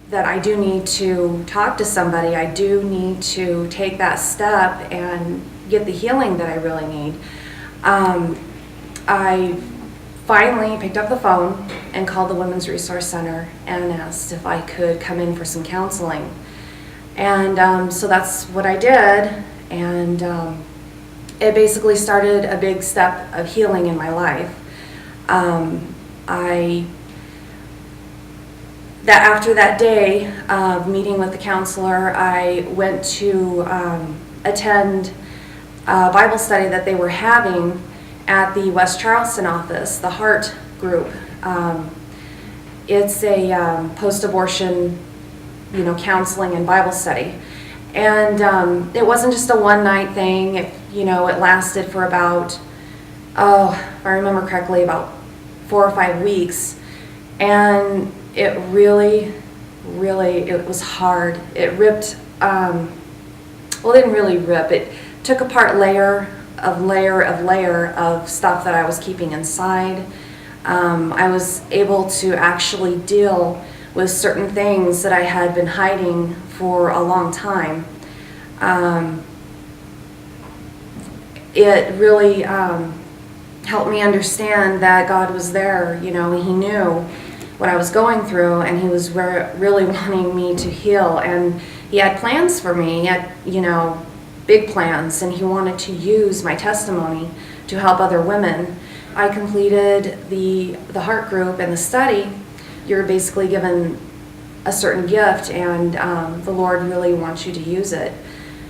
that I do need to talk to somebody. I do need to take that step and get the healing that I really need. I finally picked up the phone and called the Women's Resource Center and asked if I could come in for some counseling. And so that's what I did, and it basically started a big step of healing in my life. After that day of meeting with the counselor, I went to attend a Bible study that they were having at the West Charleston office, the Heart Group. It's a post-abortion, counseling and Bible study. And it wasn't just a one-night thing. It lasted for about, if I remember correctly, about 4 or 5 weeks. And it really, it was hard. It ripped, it didn't really rip. It took apart layer of stuff that I was keeping inside. I was able to actually deal with certain things that I had been hiding for a long time. It really helped me understand that God was there. He knew what I was going through, and He was really wanting me to heal, and He had plans for me. He had, big plans, and He wanted to use my testimony to help other women. I completed the Heart Group and the study. You're basically given a certain gift, and the Lord really wants you to use it.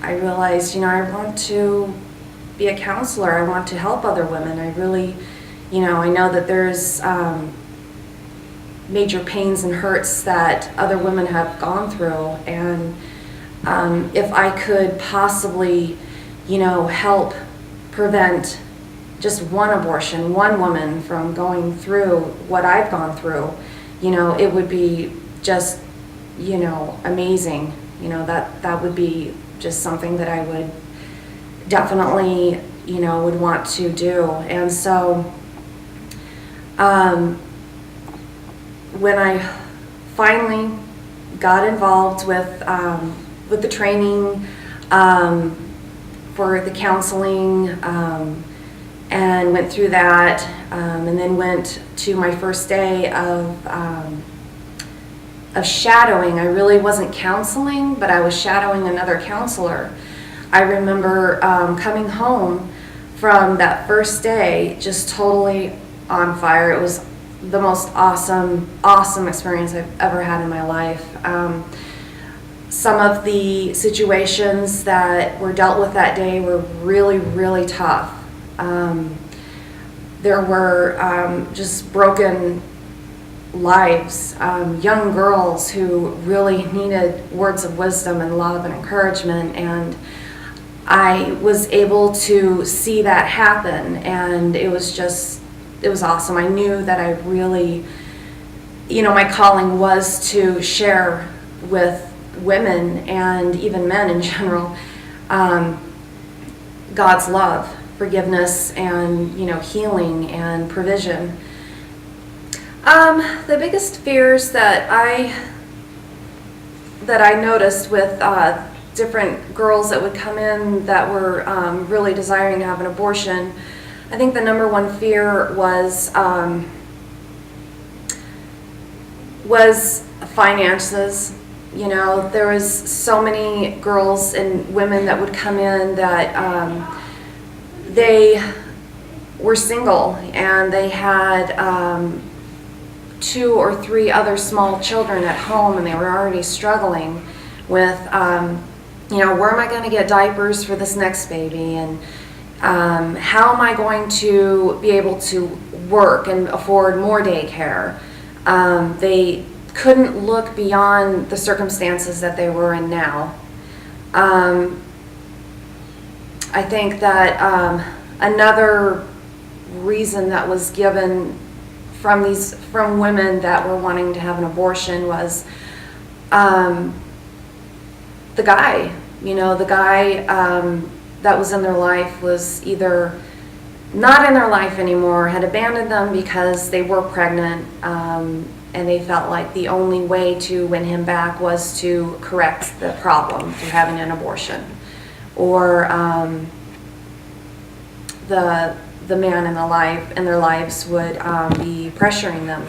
I realized, I want to be a counselor. I want to help other women. I really, I know that there's major pains and hurts that other women have gone through, and if I could possibly, help prevent just one abortion, one woman from going through what I've gone through, it would be just, amazing. That would be just something that I would definitely, would want to do. And so when I finally got involved with the training for the counseling, and went through that, and then went to my first day of shadowing. I really wasn't counseling, but I was shadowing another counselor. I remember coming home from that first day just totally on fire. It was the most awesome experience I've ever had in my life. Some of the situations that were dealt with that day were really tough. There were just broken lives, young girls who really needed words of wisdom and love and encouragement, and I was able to see that happen, and it was awesome. I knew that I really, my calling was to share with women and even men in general God's love, forgiveness, and healing and provision. The biggest fears that I noticed with different girls that would come in that were really desiring to have an abortion, I think the number one fear was finances. There was so many girls and women that would come in that they were single, and they had 2 or 3 other small children at home, and they were already struggling with, where am I going to get diapers for this next baby, and how am I going to be able to work and afford more daycare. They couldn't look beyond the circumstances that they were in now. I think that another reason that was given from women that were wanting to have an abortion was the guy. The guy that was in their life was either not in their life anymore, had abandoned them because they were pregnant, and they felt like the only way to win him back was to correct the problem through having an abortion, or the man in their lives would be pressuring them.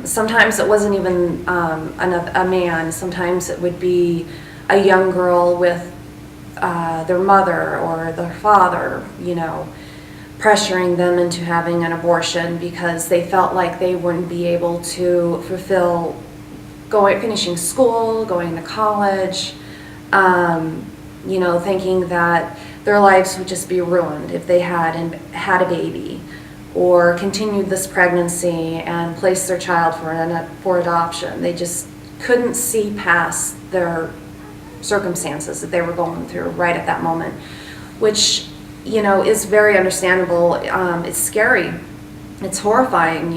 Sometimes it wasn't even a man. Sometimes it would be a young girl with their mother or their father, pressuring them into having an abortion because they felt like they wouldn't be able to fulfill finishing school, going to college, thinking that their lives would just be ruined if they had a baby, or continued this pregnancy and placed their child for adoption. They just couldn't see past their circumstances that they were going through right at that moment, which is very understandable. It's scary. It's horrifying,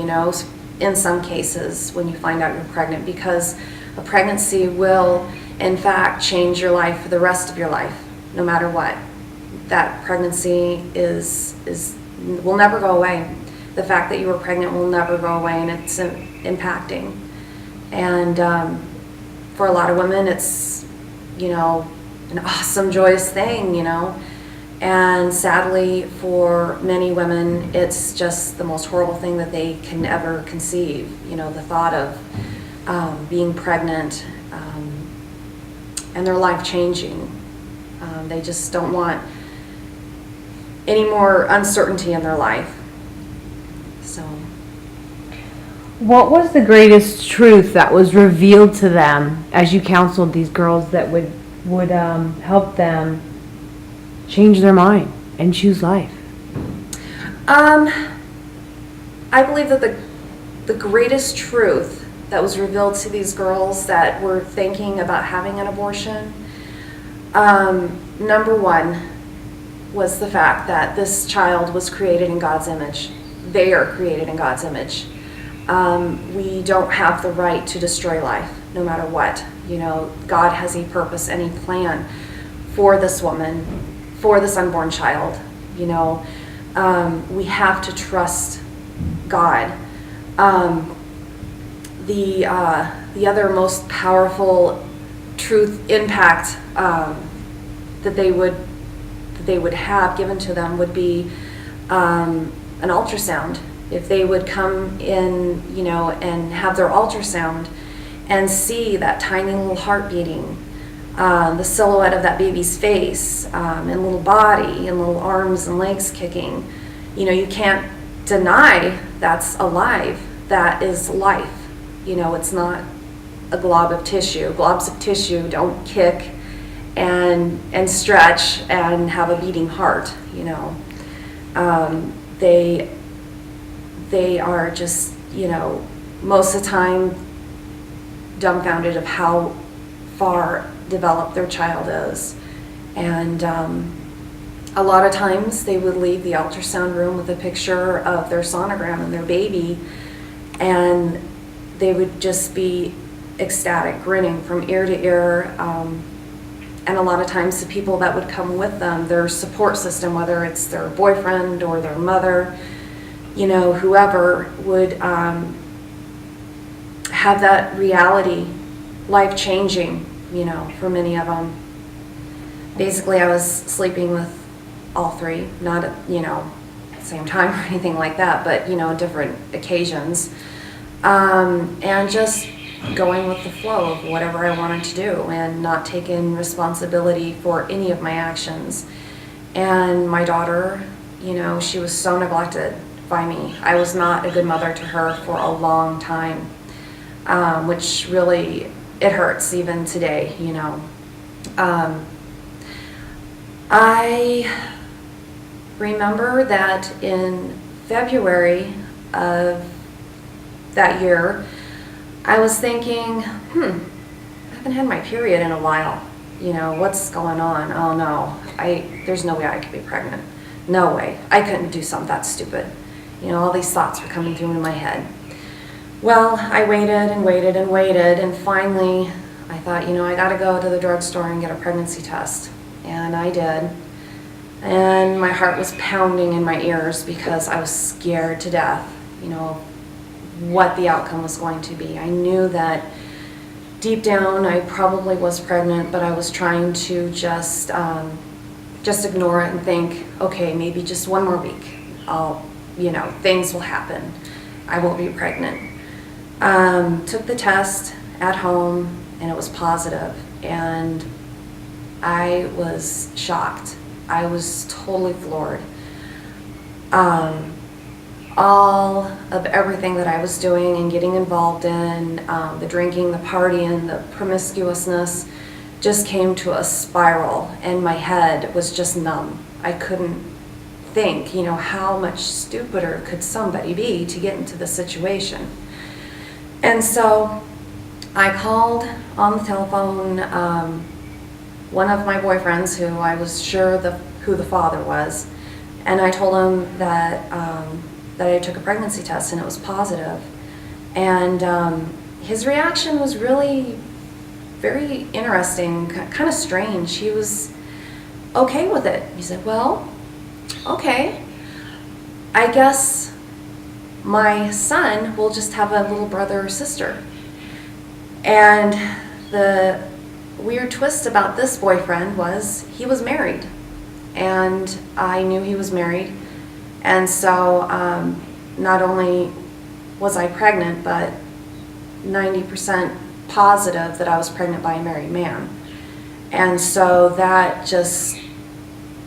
in some cases when you find out you're pregnant, because a pregnancy will, in fact, change your life for the rest of your life, no matter what. That pregnancy will never go away. The fact that you were pregnant will never go away, and it's impacting. And for a lot of women, it's, an awesome, joyous thing, And sadly, for many women, it's just the most horrible thing that they can ever conceive. The thought of being pregnant and their life changing. They just don't want any more uncertainty in their life. So, what was the greatest truth that was revealed to them as you counseled these girls that would help them change their mind and choose life? I believe that the greatest truth that was revealed to these girls that were thinking about having an abortion, number one, was the fact that this child was created in God's image. They are created in God's image. We don't have the right to destroy life, no matter what. God has a purpose and a plan for this woman, for this unborn child. We have to trust God. The other most powerful truth impact that they would have given to them would be an ultrasound. If they would come in, and have their ultrasound and see that tiny little heart beating, the silhouette of that baby's face, and little body and little arms and legs kicking, you can't deny that's alive. That is life. It's not a glob of tissue. Globs of tissue don't kick and stretch and have a beating heart. They are just, most of the time dumbfounded of how far developed their child is. And a lot of times they would leave the ultrasound room with a picture of their sonogram and their baby, and they would just be ecstatic, grinning from ear to ear. And a lot of times the people that would come with them, their support system, whether it's their boyfriend or their mother, whoever, would have that reality, life-changing, for many of them. Basically, I was sleeping with all three, not at, at the same time or anything like that, but, different occasions. And just going with the flow of whatever I wanted to do and not taking responsibility for any of my actions. And my daughter, she was so neglected by me. I was not a good mother to her for a long time, which really, it hurts even today, I remember that in February of that year, I was thinking, I haven't had my period in a while. What's going on? Oh no, there's no way I could be pregnant. No way. I couldn't do something that stupid. All these thoughts were coming through in my head. Well, I waited and waited and waited, and finally I thought, I gotta go to the drugstore and get a pregnancy test. And I did. And my heart was pounding in my ears because I was scared to death, what the outcome was going to be. I knew that deep down I probably was pregnant, but I was trying to just ignore it and think, okay, maybe just one more week, things will happen. I won't be pregnant. Took the test at home and it was positive, and I was shocked. I was totally floored. All of everything that I was doing and getting involved in, the drinking, the partying, the promiscuousness, just came to a spiral, and my head was just numb. I couldn't think, how much stupider could somebody be to get into this situation. And so I called on the telephone one of my boyfriends who I was sure who the father was, and I told him that I took a pregnancy test and it was positive. And his reaction was really very interesting, kind of strange. He was okay with it. He said, well, okay, I guess my son will just have a little brother or sister. And the weird twist about this boyfriend was he was married, and I knew he was married. And so not only was I pregnant, but 90% positive that I was pregnant by a married man. And so that just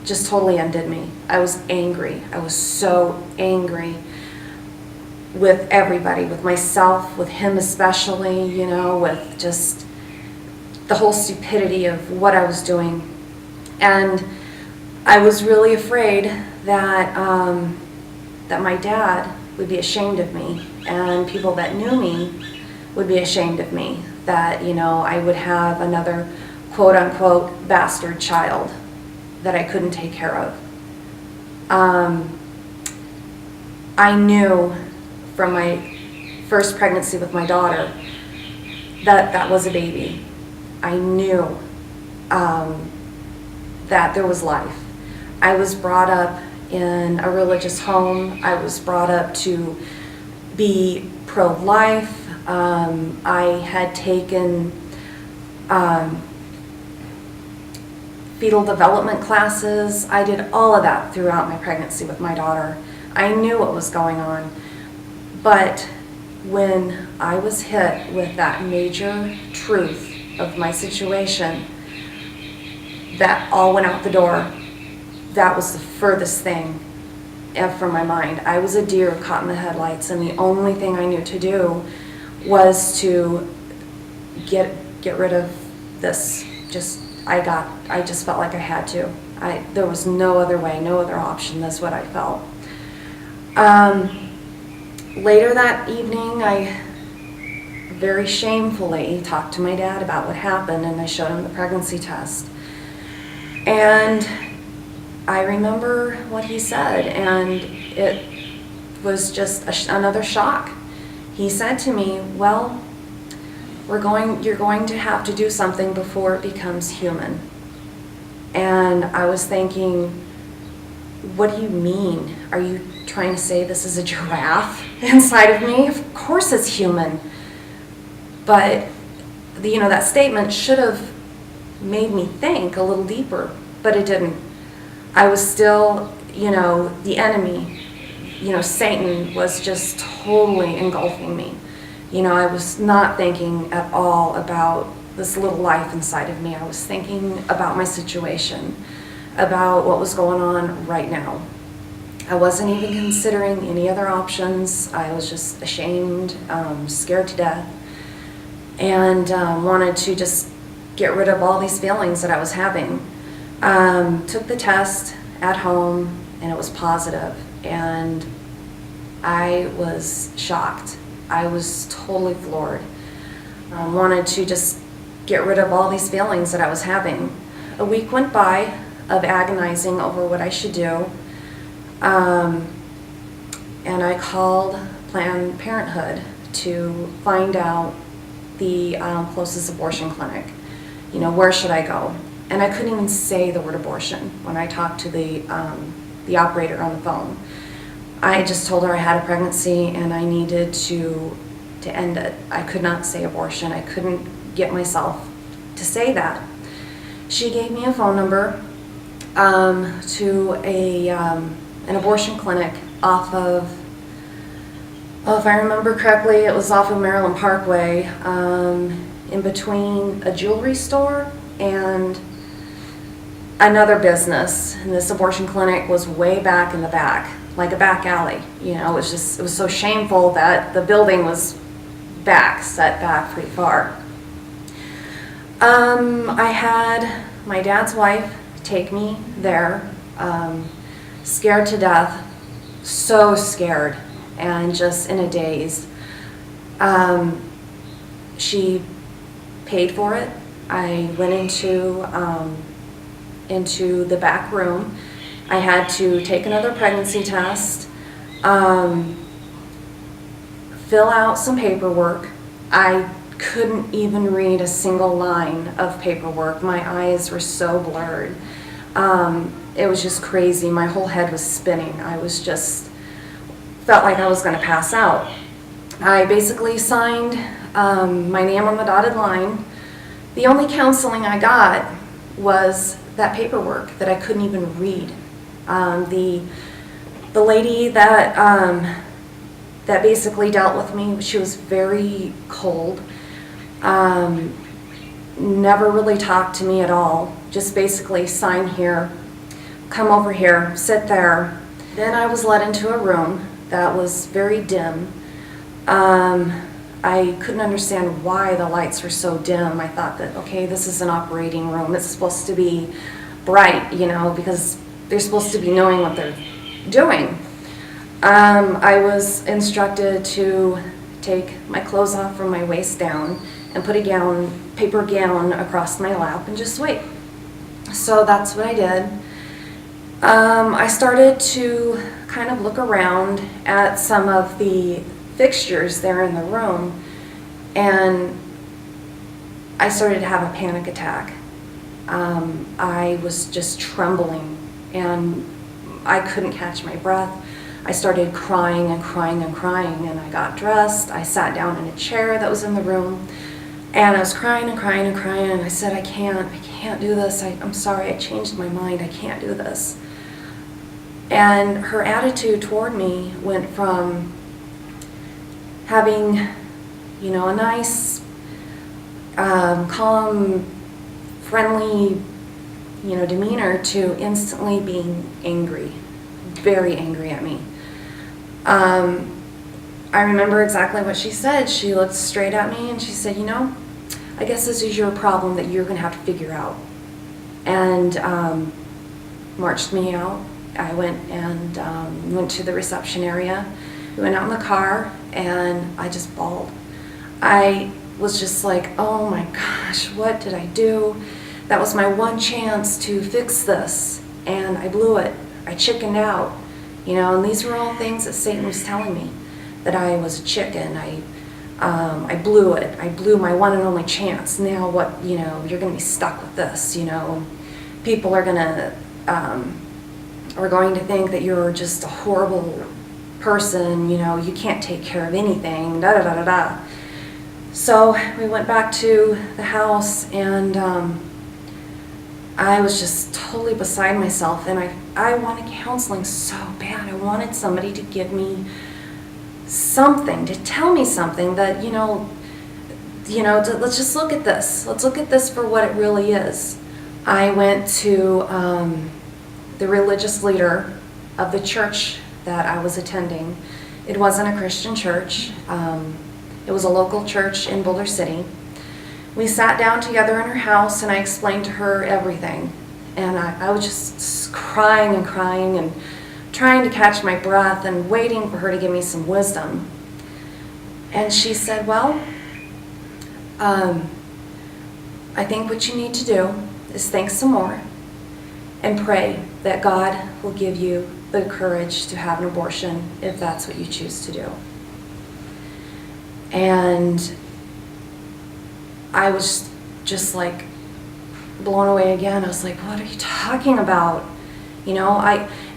totally undid me. I was angry. I was so angry with everybody, with myself, with him especially, with just the whole stupidity of what I was doing. And I was really afraid that that my dad would be ashamed of me, and people that knew me would be ashamed of me, that I would have another quote-unquote bastard child that I couldn't take care of. I knew from my first pregnancy with my daughter that was a baby. I knew that there was life. I was brought up in a religious home. I was brought up to be pro-life. I had taken fetal development classes. I did all of that throughout my pregnancy with my daughter. I knew what was going on. But when I was hit with that major truth of my situation, that all went out the door. That was the furthest thing from my mind. I was a deer caught in the headlights, and the only thing I knew to do was to get rid of this. I just felt like I had to. There was no other way, no other option. That's what I felt. Later that evening, I very shamefully talked to my dad about what happened, and I showed him the pregnancy test. And I remember what he said, and it was just another shock. He said to me, well, you're going to have to do something before it becomes human. And I was thinking, what do you mean? Are you trying to say this is a giraffe inside of me? Of course it's human. But that statement should have made me think a little deeper, but it didn't. I was still, the enemy, Satan was just totally engulfing me. I was not thinking at all about this little life inside of me. I was thinking about my situation, about what was going on right now. I wasn't even considering any other options. I was just ashamed, scared to death, and wanted to just get rid of all these feelings that I was having. Took the test at home, and it was positive, and I was shocked. I was totally floored. Wanted to just get rid of all these feelings that I was having. A week went by of agonizing over what I should do, and I called Planned Parenthood to find out the closest abortion clinic. Where should I go? And I couldn't even say the word abortion when I talked to the operator on the phone. I just told her I had a pregnancy and I needed to end it. I could not say abortion. I couldn't get myself to say that. She gave me a phone number to an abortion clinic off of, if I remember correctly, it was off of Maryland Parkway, in between a jewelry store and another business. And this abortion clinic was way back in the back, like a back alley. You know, it was so shameful that the building was set back pretty far. I had my dad's wife take me there, scared to death, so scared, and just in a daze. She paid for it. I went into the back room. I had to take another pregnancy test, fill out some paperwork. I couldn't even read a single line of paperwork. My eyes were so blurred. It was just crazy. My whole head was spinning. I was just, felt like I was going to pass out. I basically signed my name on the dotted line. The only counseling I got was that paperwork that I couldn't even read. The lady that basically dealt with me, she was very cold. Never really talked to me at all. Just basically sign here, come over here, sit there. Then I was led into a room that was very dim. I couldn't understand why the lights were so dim. I thought that, okay, this is an operating room. It's supposed to be bright, you know, because they're supposed to be knowing what they're doing. I was instructed to take my clothes off from my waist down and put a paper gown across my lap and just wait. So that's what I did. I started to kind of look around at some of the fixtures there in the room, and I started to have a panic attack. I was just trembling and I couldn't catch my breath. I started crying and crying and crying, and I got dressed. I sat down in a chair that was in the room, and I was crying and crying and crying, and I said, I can't do this. I'm sorry, I changed my mind. I can't do this. And her attitude toward me went from having, you know, a nice, calm, friendly, you know, demeanor to instantly being angry, very angry at me. I remember exactly what she said. She looked straight at me and she said, you know, I guess this is your problem that you're going to have to figure out. And marched me out. I went and went to the reception area. We went out in the car and I just bawled. I was just like, oh my gosh, what did I do? That was my one chance to fix this, and I blew it. I chickened out, you know, and these were all things that Satan was telling me, that I was a chicken. I blew it. I blew my one and only chance. Now what, you know, you're going to be stuck with this, you know. People are going to think that you're just a horrible person, you know, you can't take care of anything, da da da da da. So we went back to the house, and I was just totally beside myself, and I wanted counseling so bad. I wanted somebody to give me something, to tell me something that, let's just look at this. Let's look at this for what it really is. I went to the religious leader of the church that I was attending. It wasn't a Christian church. It was a local church in Boulder City. We sat down together in her house, and I explained to her everything. And I was just crying and crying and trying to catch my breath and waiting for her to give me some wisdom. And she said, well, I think what you need to do is think some more and pray that God will give you the courage to have an abortion if that's what you choose to do. And I was just like blown away again. I was like, what are you talking about? You know,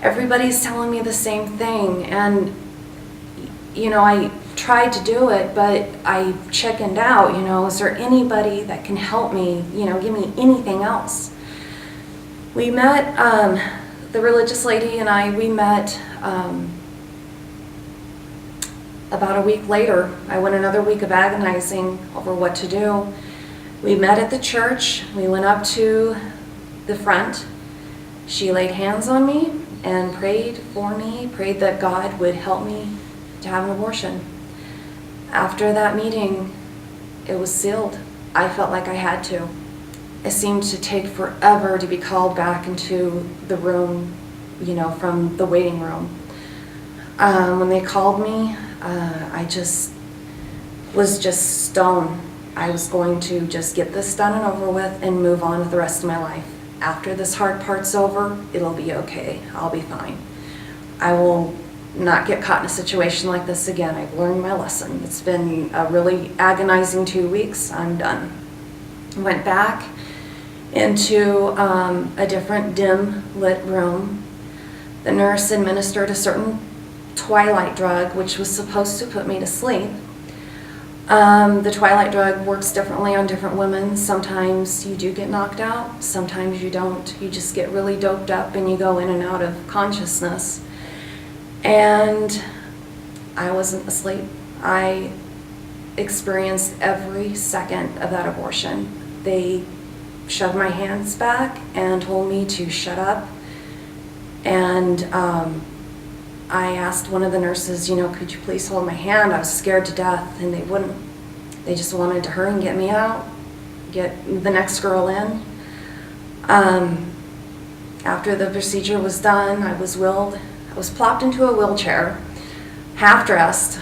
everybody's telling me the same thing. And, I tried to do it, but I chickened out, is there anybody that can help me, give me anything else? We met, the religious lady and we met about a week later. I went another week of agonizing over what to do. We met at the church. We went up to the front. She laid hands on me and prayed for me, prayed that God would help me to have an abortion. After that meeting, it was sealed. I felt like I had to. It seemed to take forever to be called back into the room, from the waiting room. When they called me, I was just stone. I was going to just get this done and over with and move on with the rest of my life. After this hard part's over, it'll be okay. I'll be fine. I will not get caught in a situation like this again. I've learned my lesson. It's been a really agonizing 2 weeks. I'm done. Went back into a different dim lit room. The nurse administered a certain twilight drug, which was supposed to put me to sleep. The twilight drug works differently on different women. Sometimes you do get knocked out, sometimes you don't. You just get really doped up and you go in and out of consciousness. And I wasn't asleep. I experienced every second of that abortion. They shoved my hands back and told me to shut up. And I asked one of the nurses, could you please hold my hand? I was scared to death, and they wouldn't. They just wanted to hurry and get me out, get the next girl in. After the procedure was done, I was plopped into a wheelchair, half-dressed,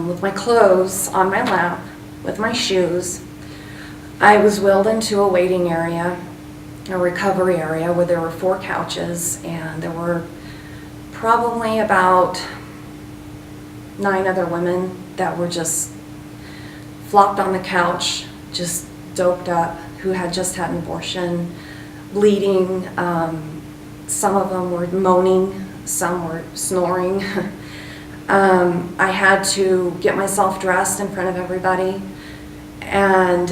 with my clothes on my lap, with my shoes. I was wheeled into a waiting area, a recovery area, where there were 4 couches, and there were probably about 9 other women that were just flopped on the couch, just doped up, who had just had an abortion, bleeding. Some of them were moaning, some were snoring. I had to get myself dressed in front of everybody, and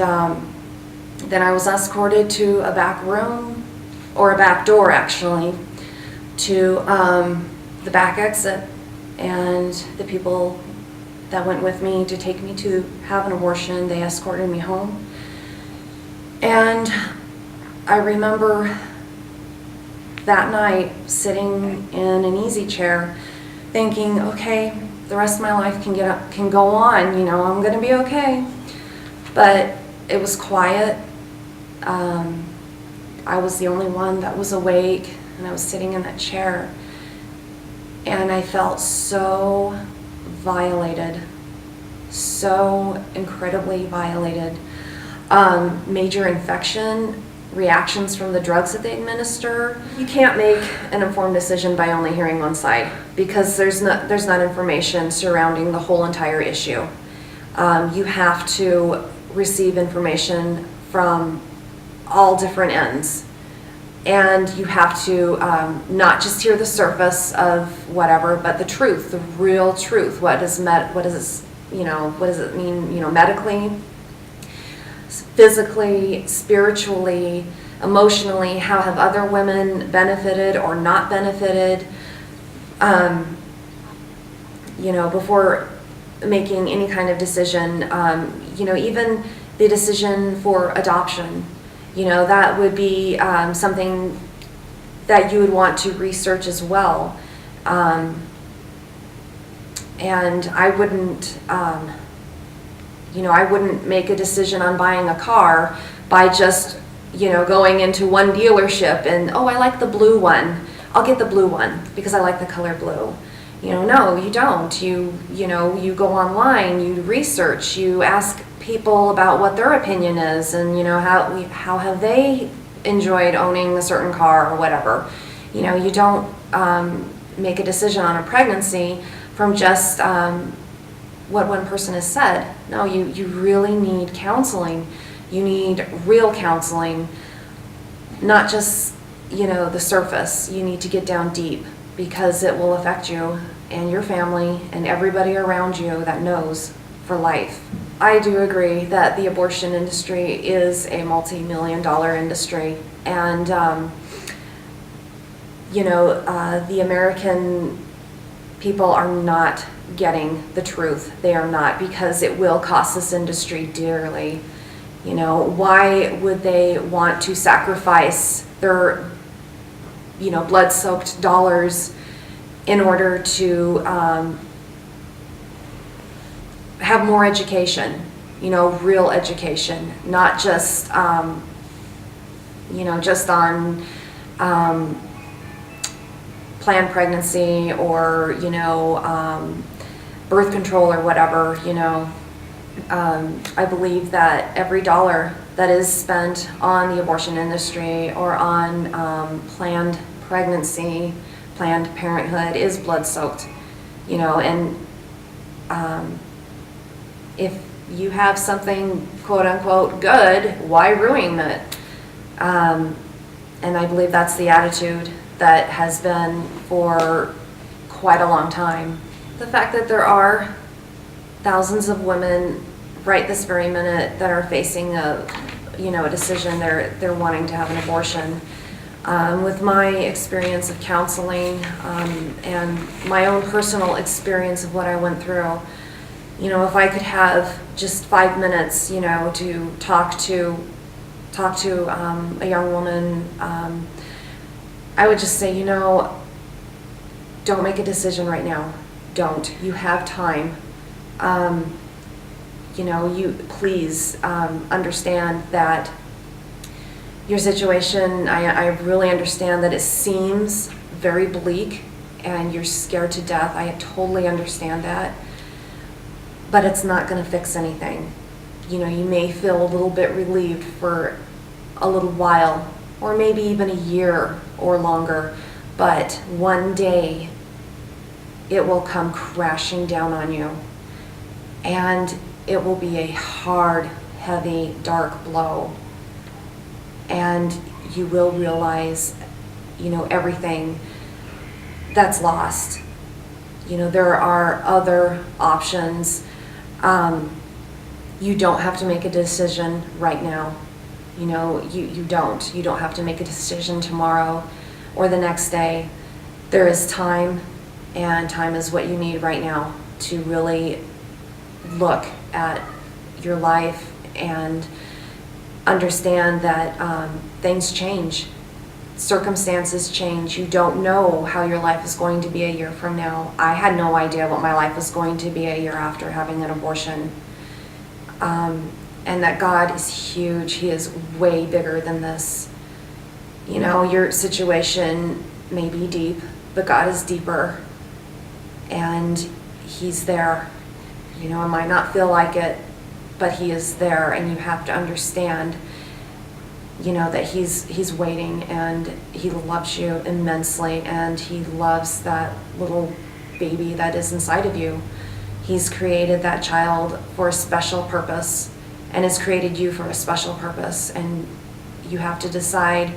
then I was escorted to a back room, or a back door actually, to the back exit, and the people that went with me to take me to have an abortion, they escorted me home. And I remember that night sitting in an easy chair thinking, okay, the rest of my life can go on, I'm gonna be okay. But it was quiet. I was the only one that was awake, and I was sitting in that chair, and I felt so violated, so incredibly violated. Major infection, reactions from the drugs that they administer. You can't make an informed decision by only hearing one side, because there's not information surrounding the whole entire issue. You have to receive information from all different ends. And you have to not just hear the surface of whatever, but the truth, the real truth. What does it mean, medically, physically, spiritually, emotionally? How have other women benefited or not benefited? Before making any kind of decision, even the decision for adoption. That would be something that you would want to research as well. And I wouldn't, I wouldn't make a decision on buying a car by just, going into one dealership and, oh, I like the blue one. I'll get the blue one because I like the color blue. No, you don't. You go online, you research, you ask people about what their opinion is, and how have they enjoyed owning a certain car or whatever. You don't make a decision on a pregnancy from just what one person has said. No, you really need counseling. You need real counseling, not just the surface. You need to get down deep because it will affect you and your family and everybody around you that knows for life. I do agree that the abortion industry is a multi-million-dollar industry, and the American people are not getting the truth. They are not, because it will cost this industry dearly. Why would they want to sacrifice their, blood-soaked dollars in order to have more education, real education, not just, just on planned pregnancy or, birth control or whatever, I believe that every dollar that is spent on the abortion industry or on planned pregnancy, Planned Parenthood is blood-soaked, and if you have something quote-unquote good, why ruin it? And I believe that's the attitude that has been for quite a long time. The fact that there are thousands of women right this very minute that are facing a decision, they're wanting to have an abortion. With my experience of counseling and my own personal experience of what I went through, if I could have just 5 minutes, to talk to a young woman, I would just say, don't make a decision right now. Don't. You have time. You please understand that your situation, I really understand that it seems very bleak and you're scared to death. I totally understand that. But it's not going to fix anything. You may feel a little bit relieved for a little while, or maybe even a year or longer, but one day it will come crashing down on you. And it will be a hard, heavy, dark blow. And you will realize, everything that's lost. There are other options. You don't have to make a decision right now. You don't have to make a decision tomorrow or the next day. There is time, and time is what you need right now to really look at your life and understand that things change, circumstances change. You don't know how your life is going to be a year from now. I had no idea what my life was going to be a year after having an abortion. And that God is huge. He is way bigger than this. Your situation may be deep, but God is deeper. And He's there. It might not feel like it, but He is there, and you have to understand, that He's waiting, and He loves you immensely, and He loves that little baby that is inside of you. He's created that child for a special purpose, and has created you for a special purpose, and you have to decide,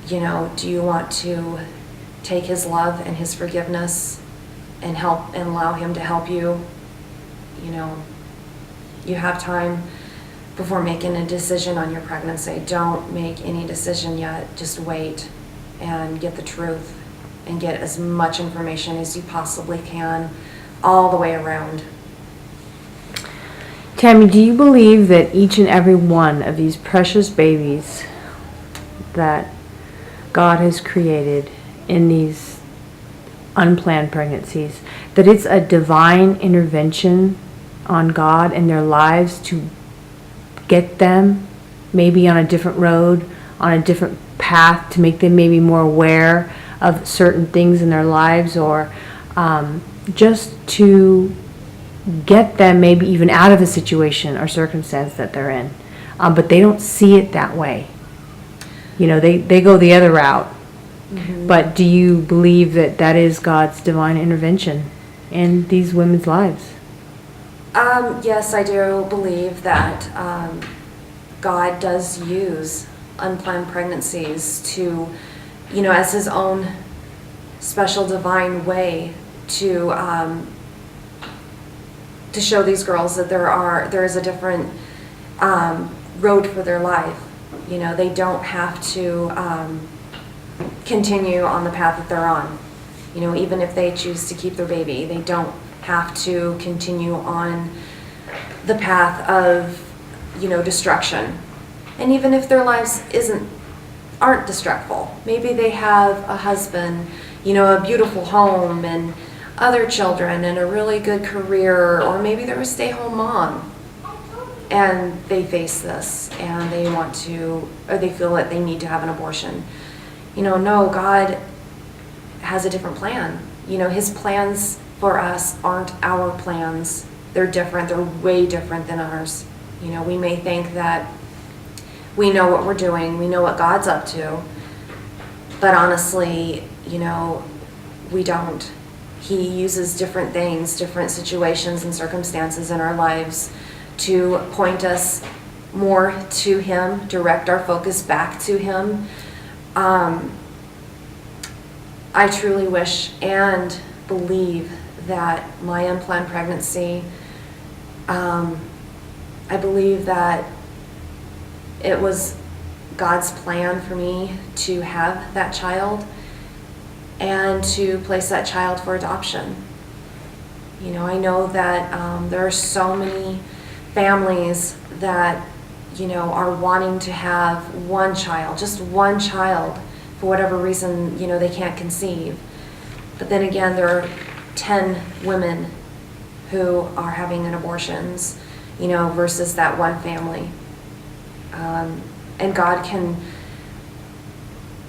do you want to take His love and His forgiveness and help and allow Him to help you? You have time before making a decision on your pregnancy. Don't make any decision yet. Just wait and get the truth and get as much information as you possibly can all the way around. Tammy, do you believe that each and every one of these precious babies that God has created in these unplanned pregnancies, that it's a divine intervention on God in their lives to get them maybe on a different road, on a different path, to make them maybe more aware of certain things in their lives, or just to get them maybe even out of a situation or circumstance that they're in, but they don't see it that way. They go the other route. Mm-hmm. But do you believe that that is God's divine intervention in these women's lives? Yes, I do believe that God does use unplanned pregnancies to, as His own special divine way to show these girls that there is a different road for their life. You know, they don't have to continue on the path that they're on. You know, even if they choose to keep their baby, they don't have to continue on the path of, you know, destruction. And even if their lives aren't destructible, maybe they have a husband, you know, a beautiful home and other children and a really good career, or maybe they're a stay-home mom and they face this and they want to, or they feel that they need to have an abortion. You know, no, God has a different plan. You know, his plans for us aren't our plans. They're different. They're way different than ours. You know, we may think that we know what we're doing, we know what God's up to, but honestly, you know, we don't. He uses different things, different situations and circumstances in our lives to point us more to him, direct our focus back to him. I truly wish and believe that my unplanned pregnancy, I believe that it was God's plan for me to have that child and to place that child for adoption. You know, I know that there are so many families that, you know, are wanting to have one child, just one child, for whatever reason, you know, they can't conceive. But then again, there are 10 women who are having abortions, you know, versus that one family. And God can,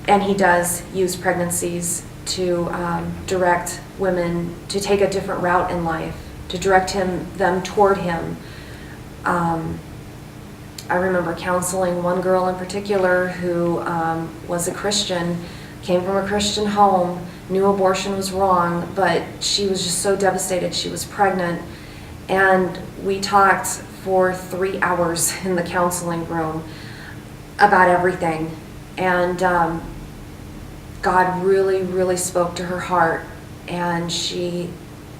and he does use pregnancies to direct women to take a different route in life, to direct them toward him. I remember counseling one girl in particular who was a Christian, came from a Christian home, knew abortion was wrong, but she was just so devastated. She was pregnant, and we talked for 3 hours in the counseling room about everything. And God really, really spoke to her heart, and she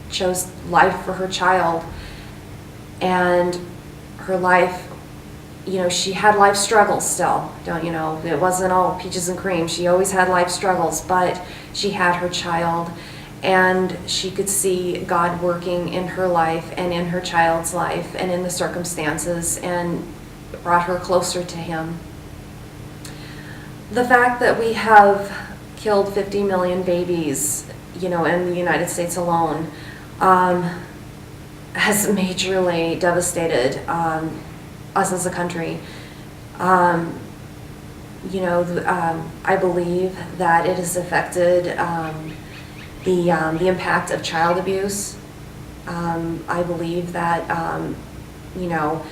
chose life for her child. And her life, you know, she had life struggles still. Don't, you know, it wasn't all peaches and cream. She always had life struggles, but she had her child, and she could see God working in her life and in her child's life and in the circumstances, and brought her closer to him. The fact that we have killed 50 million babies, you know, in the United States alone, has majorly devastated us as a country. You know, I believe that it has affected the impact of child abuse. I believe that, you know,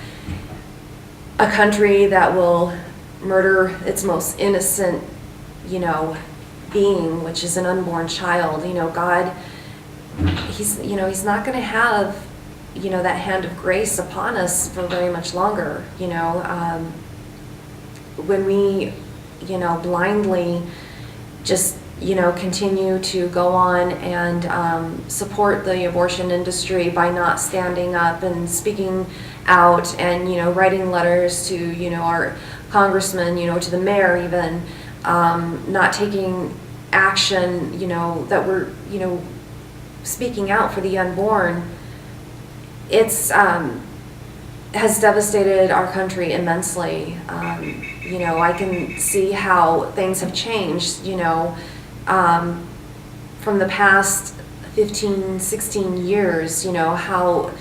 a country that will murder its most innocent, you know, being, which is an unborn child, you know, God, he's not going to have, you know, that hand of grace upon us for very much longer. You know, when we, you know, blindly just, you know, continue to go on and support the abortion industry by not standing up and speaking out and, you know, writing letters to, you know, our congressman, you know, to the mayor even, not taking action, you know, that we're, you know, speaking out for the unborn, it's has devastated our country immensely. You know, I can see how things have changed, you know, from the past 15, 16 years, you know, how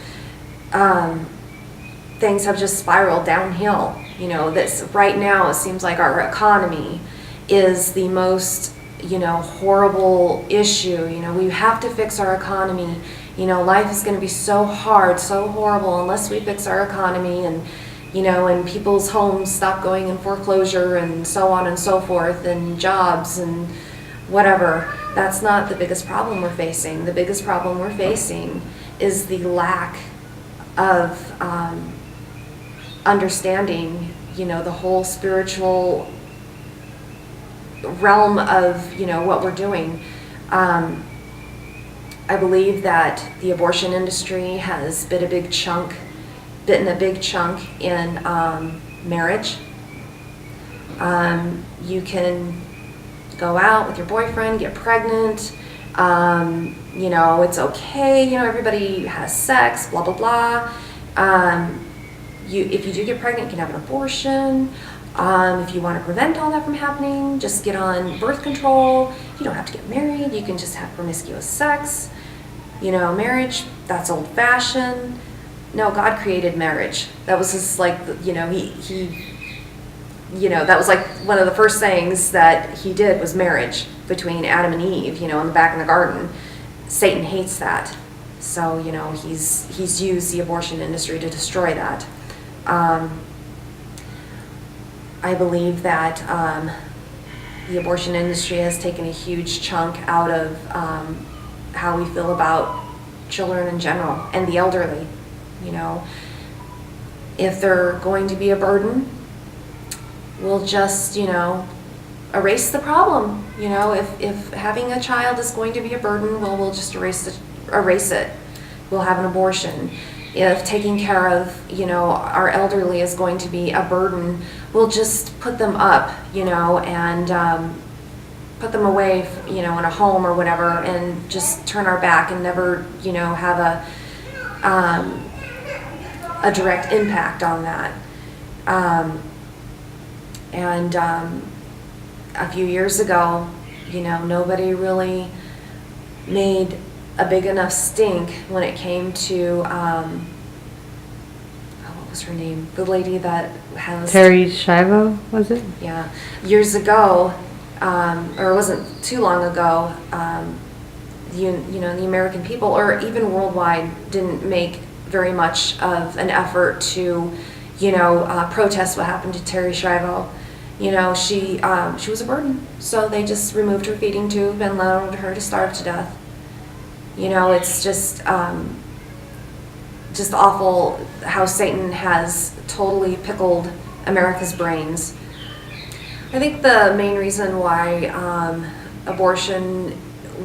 things have just spiraled downhill. You know, that's right now it seems like our economy is the most, you know, horrible issue. You know, we have to fix our economy. You know, life is going to be so hard, so horrible unless we fix our economy, and, you know, and people's homes stop going in foreclosure and so on and so forth, and jobs and whatever. That's not the biggest problem we're facing. The biggest problem we're facing is the lack of understanding, you know, the whole spiritual realm of, you know, what we're doing. I believe that the abortion industry has bitten a big chunk in marriage. You can go out with your boyfriend, get pregnant, it's okay, everybody has sex, blah, blah, blah. If you do get pregnant, you can have an abortion. If you want to prevent all that from happening, just get on birth control. You don't have to get married. You can just have promiscuous sex. Marriage, that's old-fashioned. No, God created marriage. That was just like, that was like one of the first things that he did was marriage between Adam and Eve, in the back in the garden. Satan hates that. So, he's used the abortion industry to destroy that. I believe that the abortion industry has taken a huge chunk out of how we feel about children in general and the elderly. If they're going to be a burden, we'll just, erase the problem. If having a child is going to be a burden, well, we'll just erase it. We'll have an abortion. If taking care of, our elderly is going to be a burden, we'll just put them up, and put them away, in a home or whatever, and just turn our back and never, have a direct impact on that. A few years ago, nobody really made a big enough stink when it came to, what was her name? The lady that has... Terry Schiavo, was it? Yeah. Years ago, or it wasn't too long ago, the American people, or even worldwide, didn't make very much of an effort to, protest what happened to Terry Schiavo. She was a burden, so they just removed her feeding tube and allowed her to starve to death. It's just awful how Satan has totally pickled America's brains. I think the main reason why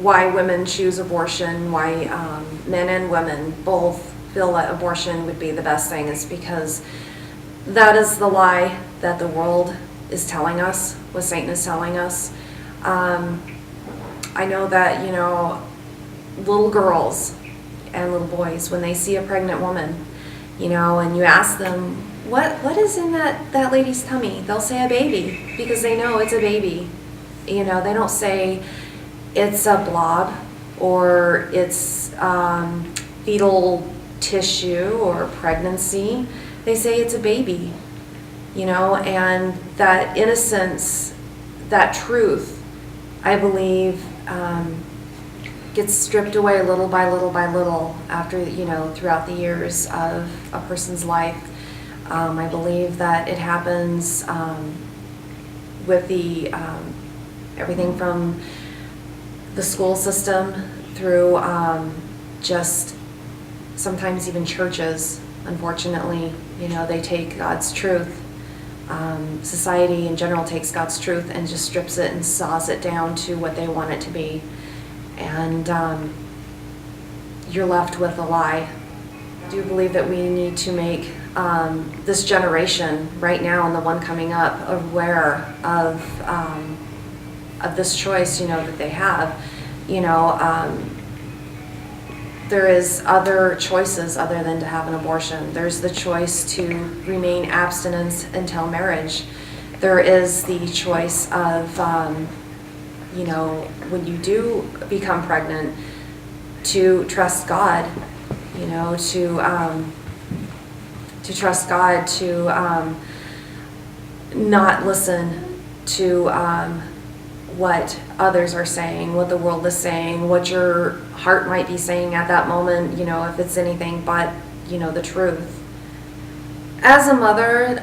why women choose abortion, why men and women both feel that abortion would be the best thing is because that is the lie that the world is telling us, what Satan is telling us. I know that, little girls and little boys, when they see a pregnant woman, and you ask them, what is in that lady's tummy? They'll say a baby, because they know it's a baby. They don't say it's a blob or it's fetal tissue or pregnancy. They say it's a baby, and that innocence, that truth, I believe, gets stripped away little by little by little after, throughout the years of a person's life. I believe that it happens with the everything from the school system through just sometimes even churches. Unfortunately, they take God's truth. Society in general takes God's truth and just strips it and saws it down to what they want it to be. And you're left with a lie. I do believe that we need to make this generation right now and the one coming up aware of this choice, that they have. There is other choices other than to have an abortion. There's the choice to remain abstinent until marriage. There is the choice of, when you do become pregnant, to trust God, to trust God, to not listen to what others are saying, what the world is saying, what your heart might be saying at that moment, if it's anything but, the truth. As a mother,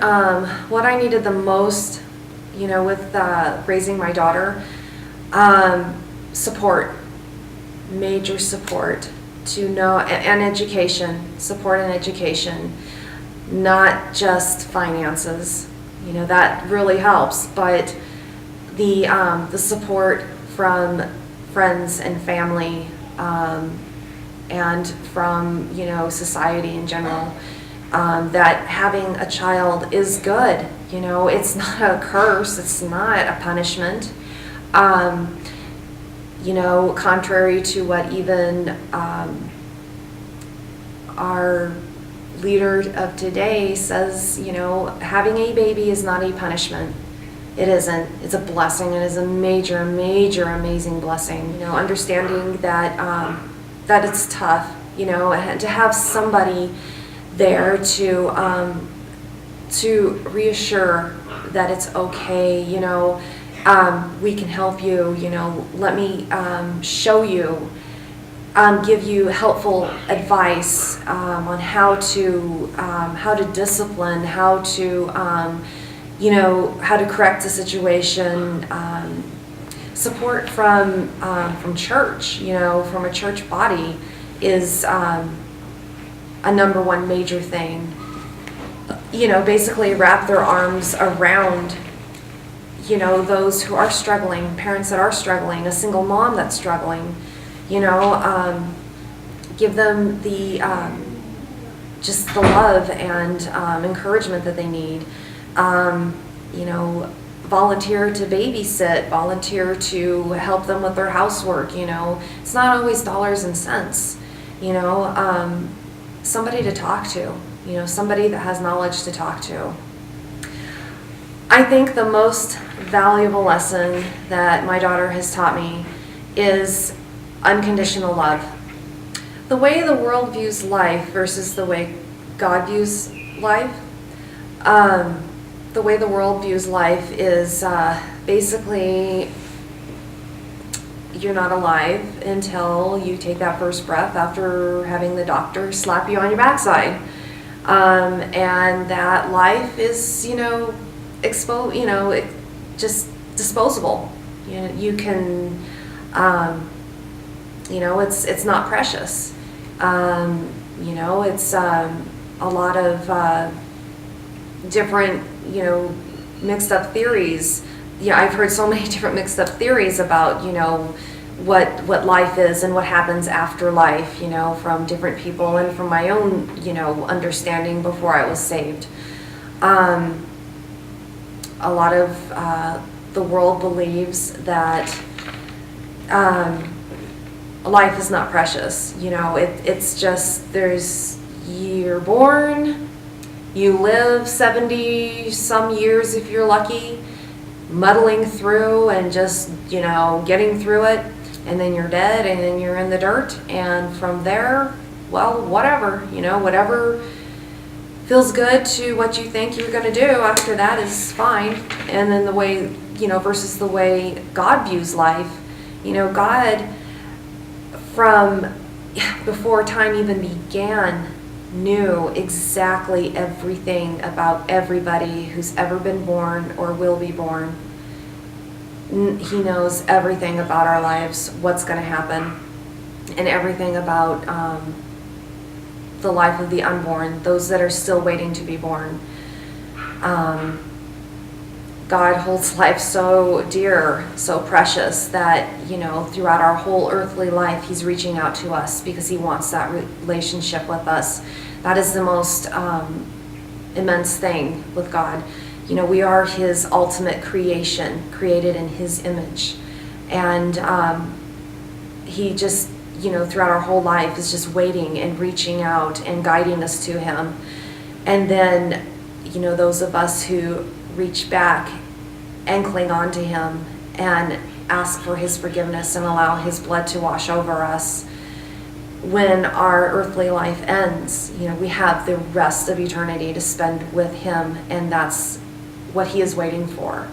what I needed the most, with raising my daughter, support, major support, to know, and education, support and education, not just finances. That really helps, but the support from friends and family, and from, society in general, that having a child is good. It's not a curse, it's not a punishment. Contrary to what even our leader of today says, having a baby is not a punishment. It isn't. It's a blessing. It is a major, major, amazing blessing. Understanding that that it's tough, and to have somebody there to reassure that it's okay. We can help you. Let me show you. Give you helpful advice on how to discipline, how to how to correct a situation. Support from church, from a church body is a number one major thing. Basically wrap their arms around those who are struggling, parents that are struggling, a single mom that's struggling. Give them the just the love and encouragement that they need. Volunteer to babysit, volunteer to help them with their housework. It's not always dollars and cents. Somebody to talk to. Somebody that has knowledge to talk to. I think the most valuable lesson that my daughter has taught me is unconditional love. The way the world views life versus the way God views life. The way the world views life is basically you're not alive until you take that first breath after having the doctor slap you on your backside. And that life is, just disposable. You can, it's not precious. It's a lot of different, mixed up theories. I've heard so many different mixed up theories about, what life is and what happens after life, from different people and from my own, understanding before I was saved. A lot of the world believes that life is not precious. It's just you're born, you live 70 some years if you're lucky, muddling through and just, getting through it, and then you're dead and then you're in the dirt, and from there, well, whatever, whatever feels good to what you think you're going to do after that is fine. And then the way, versus the way God views life, God from before time even began knew exactly everything about everybody who's ever been born or will be born. He knows everything about our lives, what's going to happen, and everything about the life of the unborn, those that are still waiting to be born. God holds life so dear, so precious that, throughout our whole earthly life, He's reaching out to us because He wants that relationship with us. That is the most immense thing with God. We are His ultimate creation, created in His image. And He just, throughout our whole life is just waiting and reaching out and guiding us to Him. And then, those of us who reach back and cling on to Him and ask for His forgiveness and allow His blood to wash over us, when our earthly life ends, we have the rest of eternity to spend with Him, and that's what He is waiting for.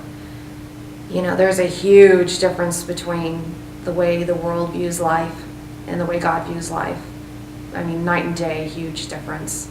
There's a huge difference between the way the world views life and the way God views life. I mean, night and day, huge difference.